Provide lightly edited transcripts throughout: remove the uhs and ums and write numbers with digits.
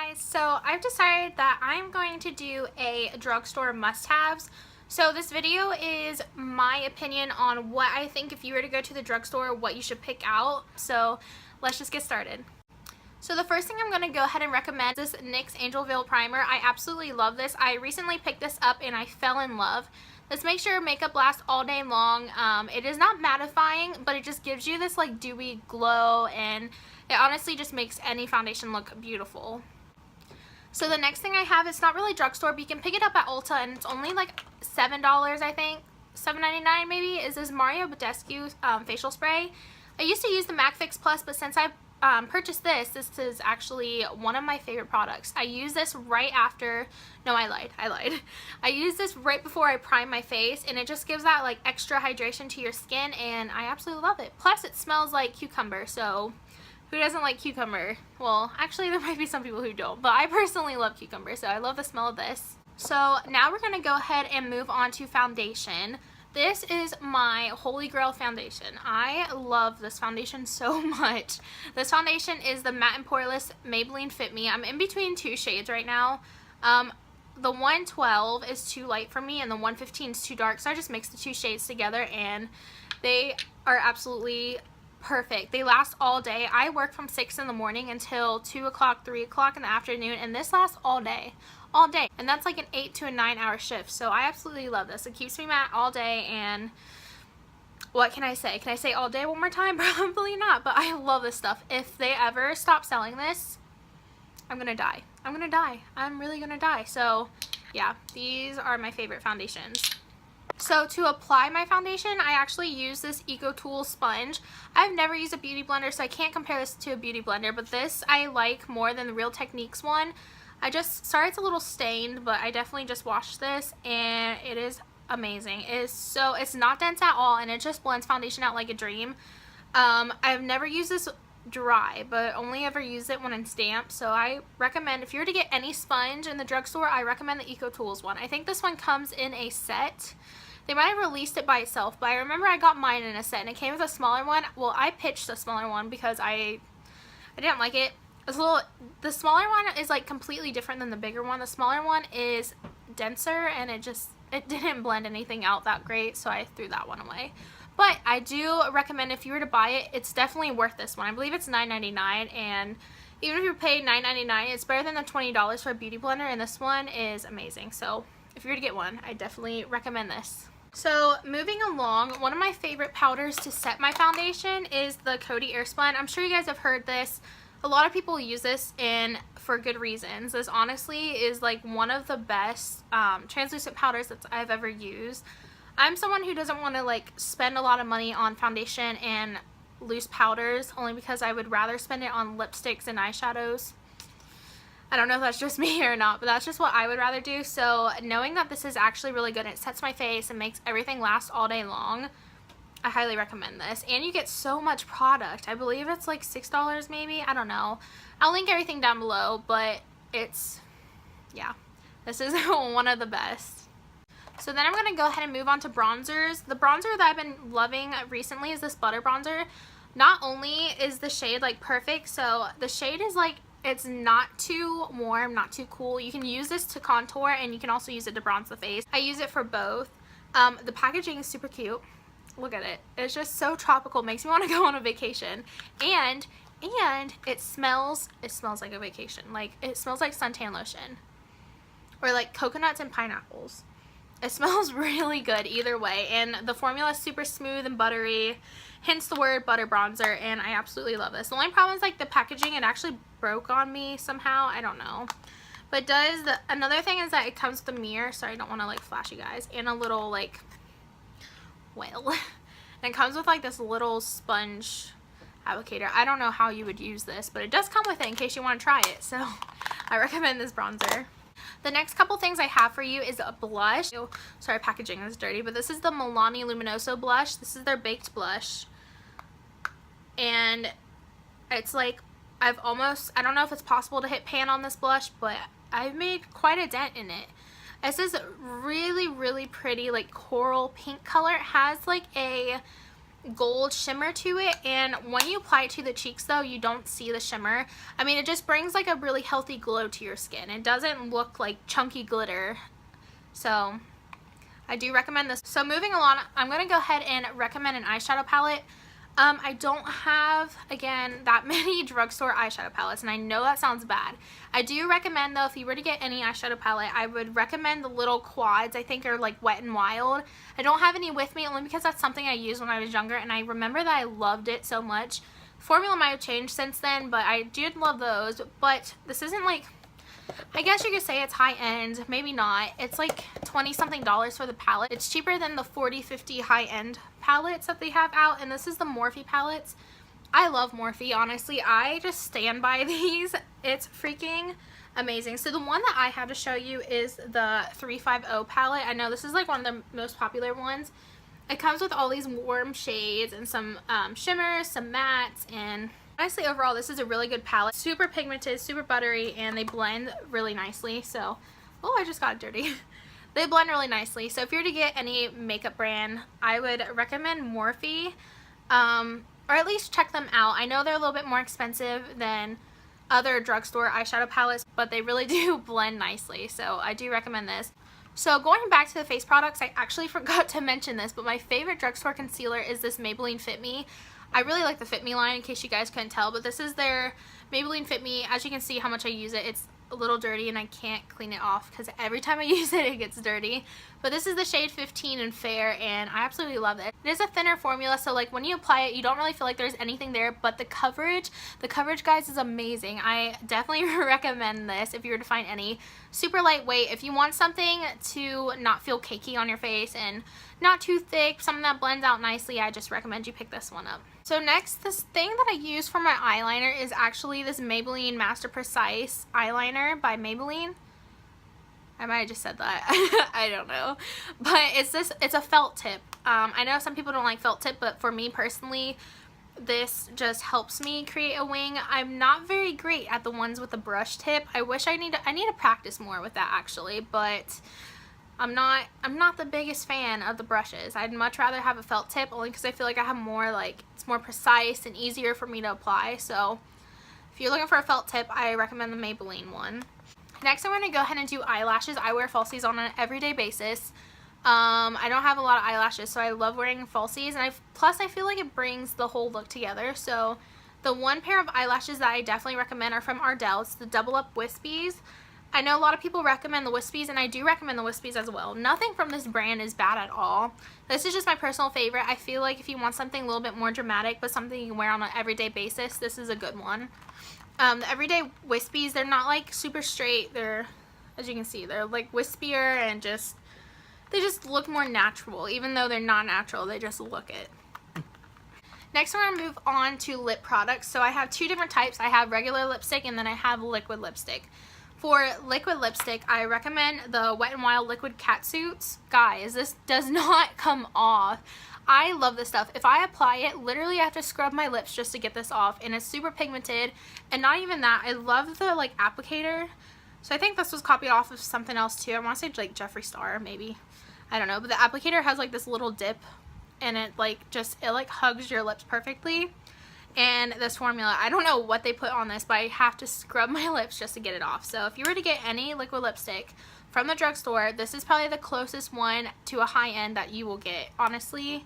guys, so I've decided that I'm going to do a drugstore must-haves. So this video is my opinion on what I think if you were to go to the drugstore, what you should pick out. So let's just get started. So the first thing I'm going to go ahead and recommend is this NYX Angel Veil Primer. I absolutely love this. I recently picked this up and I fell in love. This makes your makeup last all day long. It is not mattifying, but it just gives you this like dewy glow, and it honestly just makes any foundation look beautiful. So the next thing I have, it's not really drugstore, but you can pick it up at Ulta, and it's only like $7, I think, $7.99 maybe, is this Badescu facial spray. I used to use the MAC Fix Plus, but since I've purchased this, this is actually one of my favorite products. I use this right after, no, I lied. I use this right before I prime my face, and it just gives that like extra hydration to your skin, and I absolutely love it. Plus it smells like cucumber, so who doesn't like cucumber? Well, actually there might be some people who don't, but I personally love cucumber, so I love the smell of this. So now we're going to go ahead and move on to foundation. This is my holy grail foundation. I love this foundation so much. This foundation is the Matte and Poreless Maybelline Fit Me. I'm in between two shades right now. The 112 is too light for me and the 115 is too dark, so I just mixed the two shades together and they are absolutely perfect. They last all day. I work from 6 in the morning until 2 o'clock, 3 o'clock in the afternoon, and this lasts all day. All day. And that's like an 8 to a 9 hour shift. So I absolutely love this. It keeps me matte all day, and what can I say? Can I say all day one more time? Probably not, but I love this stuff. If they ever stop selling this, I'm gonna die. I'm gonna die. I'm really gonna die. So yeah, these are my favorite foundations. So to apply my foundation, I actually use this Ecotools sponge. I've never used a beauty blender, so I can't compare this to a beauty blender, but this I like more than the Real Techniques one. Sorry it's a little stained, but I definitely just washed this and it is amazing. It's not dense at all, and it just blends foundation out like a dream. I've never used this dry, but only ever use it when it's damp, so I recommend if you were to get any sponge in the drugstore, I recommend the Ecotools one. I think this one comes in a set. They might have released it by itself, but I remember I got mine in a set and it came with a smaller one. Well, I pitched the smaller one because I didn't like it. The smaller one is like completely different than the bigger one. The smaller one is denser and it didn't blend anything out that great, so I threw that one away. But I do recommend if you were to buy it, it's definitely worth this one. I believe it's $9.99, and even if you pay $9.99, it's better than the $20 for a beauty blender, and this one is amazing. So if you were to get one, I definitely recommend this. So moving along, one of my favorite powders to set my foundation is the Coty Airspun. I'm sure you guys have heard this. A lot of people use this, and for good reasons. This honestly is like one of the best translucent powders that I've ever used. I'm someone who doesn't want to like spend a lot of money on foundation and loose powders, only because I would rather spend it on lipsticks and eyeshadows. I don't know if that's just me or not, but that's just what I would rather do. So knowing that this is actually really good and it sets my face and makes everything last all day long, I highly recommend this. And you get so much product. I believe it's like $6 maybe. I don't know. I'll link everything down below, but yeah, this is one of the best. So then I'm going to go ahead and move on to bronzers. The bronzer that I've been loving recently is this Butter Bronzer. Not only is the shade like perfect, so the shade is like, it's not too warm, not too cool. You can use this to contour, and you can also use it to bronze the face. I use it for both. The packaging is super cute. Look at it. It's just so tropical. It makes me want to go on a vacation. And it smells like a vacation. Like, it smells like suntan lotion. Or like coconuts and pineapples. It smells really good either way, and the formula is super smooth and buttery, hence the word butter bronzer, and I absolutely love this. The only problem is like the packaging. It actually broke on me somehow. I don't know. But another thing is that it comes with a mirror. Sorry, I don't want to like flash you guys. And a little like, well, and it comes with like this little sponge applicator. I don't know how you would use this, but it does come with it in case you want to try it. So I recommend this bronzer. The next couple things I have for you is a blush. Oh, sorry, packaging is dirty, but this is the Milani Luminoso blush. This is their baked blush. And it's like, I don't know if it's possible to hit pan on this blush, but I've made quite a dent in it. This is really, really pretty, like coral pink color. It has like a gold shimmer to it, and when you apply it to the cheeks though, you don't see the shimmer. I mean, it just brings like a really healthy glow to your skin. It doesn't look like chunky glitter, so I do recommend this. So moving along, I'm going to go ahead and recommend an eyeshadow palette. I don't have, again, that many drugstore eyeshadow palettes, and I know that sounds bad. I do recommend, though, if you were to get any eyeshadow palette, I would recommend the little quads. I think are like Wet n Wild. I don't have any with me, only because that's something I used when I was younger, and I remember that I loved it so much. Formula might have changed since then, but I did love those. But this isn't like, I guess you could say it's high-end, maybe not. It's like $20-something for the palette. It's cheaper than the $40-50 high-end palettes that they have out, and this is the Morphe palettes. I love Morphe, honestly. I just stand by these. It's freaking amazing. So the one that I have to show you is the 350 palette. I know this is like one of the most popular ones. It comes with all these warm shades and some shimmers, some mattes, and honestly, overall, this is a really good palette. Super pigmented, super buttery, and they blend really nicely. So, oh, I just got dirty. They blend really nicely. So if you were to get any makeup brand, I would recommend Morphe, or at least check them out. I know they're a little bit more expensive than other drugstore eyeshadow palettes, but they really do blend nicely. So I do recommend this. So going back to the face products, I actually forgot to mention this, but my favorite drugstore concealer is this Maybelline Fit Me. I really like the Fit Me line, in case you guys couldn't tell, but this is their Maybelline Fit Me. As you can see how much I use it, it's a little dirty and I can't clean it off because every time I use it, it gets dirty. But this is the shade 15 in Fair, and I absolutely love it. It is a thinner formula, so like when you apply it, you don't really feel like there's anything there, but the coverage, guys, is amazing. I definitely recommend this if you were to find any. Super lightweight. If you want something to not feel cakey on your face and not too thick, something that blends out nicely, I just recommend you pick this one up. So next, this thing that I use for my eyeliner is actually this Maybelline Master Precise eyeliner by Maybelline. I might have just said that. I don't know. But it's a felt tip. I know some people don't like felt tip, but for me personally, this just helps me create a wing. I'm not very great at the ones with the brush tip. I wish I need to practice more with that actually, but I'm not the biggest fan of the brushes. I'd much rather have a felt tip, only because I feel like I have more, like, it's more precise and easier for me to apply. So if you're looking for a felt tip, I recommend the Maybelline one. Next, I'm going to go ahead and do eyelashes. I wear falsies on an everyday basis. I don't have a lot of eyelashes, so I love wearing falsies, and plus I feel like it brings the whole look together. So the one pair of eyelashes that I definitely recommend are from Ardell. It's the Double Up Wispies. I know a lot of people recommend the Wispies, and I do recommend the Wispies as well. Nothing from this brand is bad at all. This is just my personal favorite. I feel like if you want something a little bit more dramatic, but something you can wear on an everyday basis, this is a good one. The everyday Wispies, they're not like super straight. They're, as you can see, they're like wispier and they just look more natural. Even though they're not natural, they just look it. Next, we're going to move on to lip products. So I have two different types. I have regular lipstick, and then I have liquid lipstick. For liquid lipstick, I recommend the Wet n Wild Liquid Catsuits. Guys, this does not come off. I love this stuff. If I apply it, literally I have to scrub my lips just to get this off, and it's super pigmented. And not even that, I love the like applicator. So I think this was copied off of something else too. I want to say like Jeffree Star, maybe. I don't know, but the applicator has like this little dip, and it like hugs your lips perfectly. And this formula, I don't know what they put on this, but I have to scrub my lips just to get it off. So if you were to get any liquid lipstick from the drugstore, this is probably the closest one to a high end that you will get. Honestly,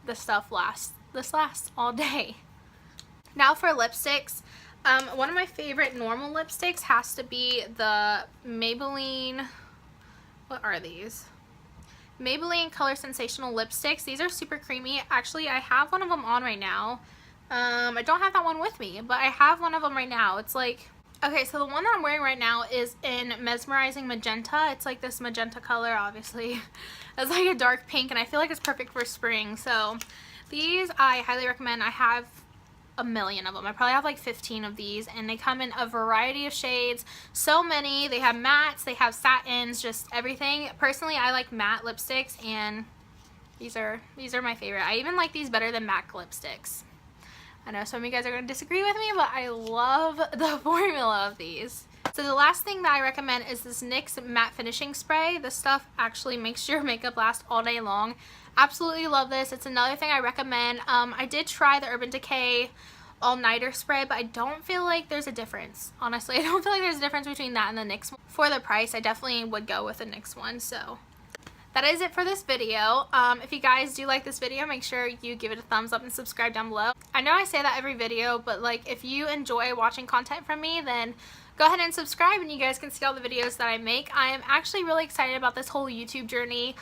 this stuff lasts. This lasts all day. Now for lipsticks, one of my favorite normal lipsticks has to be the Maybelline, what are these? Maybelline Colorsensational lipsticks. These are super creamy. Actually, I have one of them on right now. I don't have that one with me, but I have one of them right now. It's like, okay, so the one that I'm wearing right now is in Mesmerizing Magenta. It's like this magenta color, obviously. It's like a dark pink, and I feel like it's perfect for spring. So these I highly recommend. I have a million of them. I probably have like 15 of these, and they come in a variety of shades. So many. They have mattes, they have satins, just everything. Personally, I like matte lipsticks, and these are my favorite. I even like these better than MAC lipsticks. I know some of you guys are going to disagree with me, but I love the formula of these. So the last thing that I recommend is this NYX Matte Finishing Spray. This stuff actually makes your makeup last all day long. Absolutely love this. It's another thing I recommend. I did try the Urban Decay All-Nighter Spray, but I don't feel like there's a difference. Honestly, I don't feel like there's a difference between that and the NYX one. For the price, I definitely would go with the NYX one. So that is it for this video. If you guys do like this video, make sure you give it a thumbs up and subscribe down below. I know I say that every video, but like if you enjoy watching content from me, then go ahead and subscribe and you guys can see all the videos that I make. I am actually really excited about this whole YouTube journey.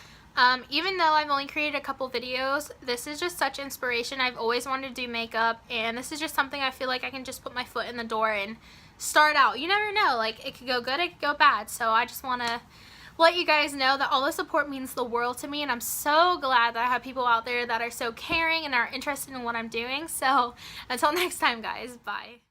Even though I've only created a couple videos, this is just such inspiration. I've always wanted to do makeup, and this is just something I feel like I can just put my foot in the door and start out. You never know, like it could go good, it could go bad. So I just want to let you guys know that all the support means the world to me, and I'm so glad that I have people out there that are so caring and are interested in what I'm doing. So until next time, guys, bye.